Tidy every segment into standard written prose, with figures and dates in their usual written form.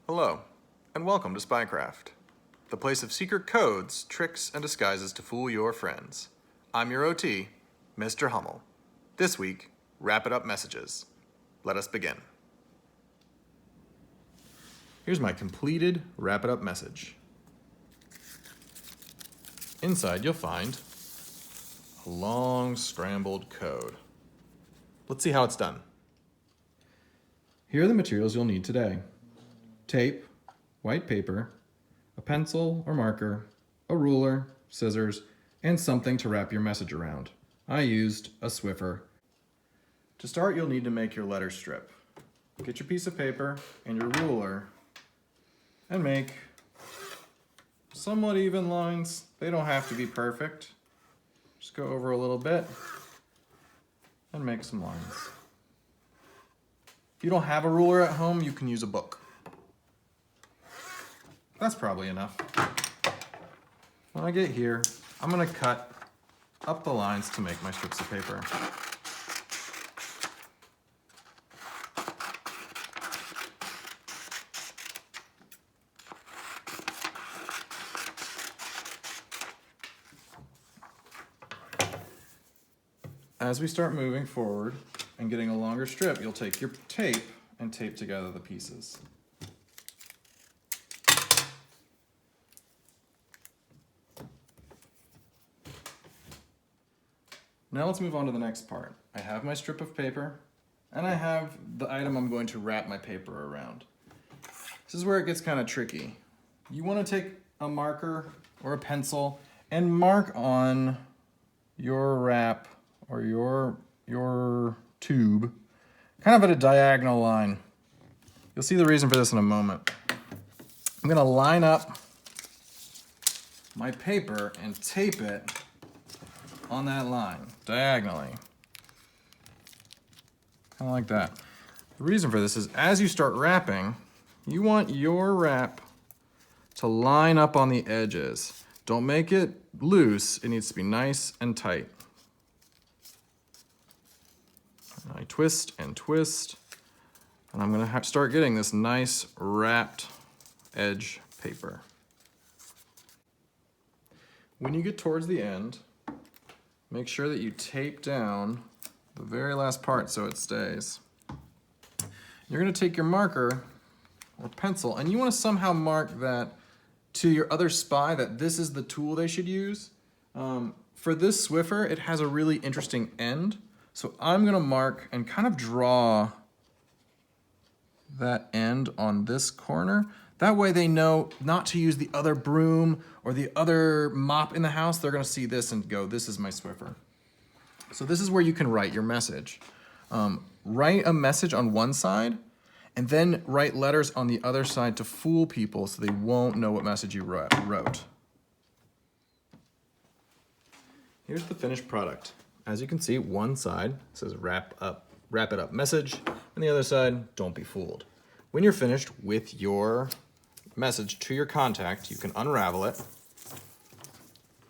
Hello, and welcome to Spycraft, the place of secret codes, tricks, and disguises to fool your friends. I'm your OT, Mr. Hummel. This week, wrap it up messages. Let us begin. Here's my completed wrap it up message. Inside you'll find a long scrambled code. Let's see how it's done. Here are the materials you'll need today. Tape, white paper, a pencil or marker, a ruler, scissors, and something to wrap your message around. I used a Swiffer. To start, you'll need to make your letter strip. Get your piece of paper and your ruler and make somewhat even lines. They don't have to be perfect. Just go over a little bit and make some lines. If you don't have a ruler at home, you can use a book. That's probably enough. When I get here, I'm gonna cut up the lines to make my strips of paper. As we start moving forward and getting a longer strip, you'll take your tape and tape together the pieces. Now let's move on to the next part. I have my strip of paper and I have the item I'm going to wrap my paper around. This is where it gets kind of tricky. You want to take a marker or a pencil and mark on your wrap or your tube kind of at a diagonal line. You'll see the reason for this in a moment. I'm going to line up my paper and tape it on that line, diagonally. Kind of like that. The reason for this is as you start wrapping, you want your wrap to line up on the edges. Don't make it loose, it needs to be nice and tight. I twist and twist, and I'm gonna start getting this nice wrapped edge paper. When you get towards the end, make sure that you tape down the very last part so it stays. You're gonna take your marker or pencil and you wanna somehow mark that to your other spy that this is the tool they should use. For this Swiffer, it has a really interesting end. So I'm gonna mark and kind of draw that end on this corner. That way they know not to use the other broom or the other mop in the house. They're gonna see this and go, this is my Swiffer. So this is where you can write your message. Write a message on one side and then write letters on the other side to fool people so they won't know what message you wrote. Here's the finished product. As you can see, one side says wrap it up message, and the other side, don't be fooled. When you're finished with your message to your contact, you can unravel it,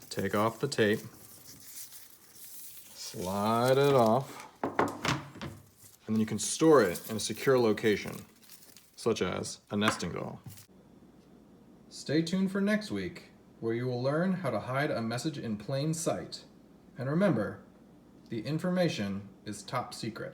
take off the tape, slide it off, and then you can store it in a secure location, such as a nesting doll. Stay tuned for next week, where you will learn how to hide a message in plain sight. And remember, the information is top secret.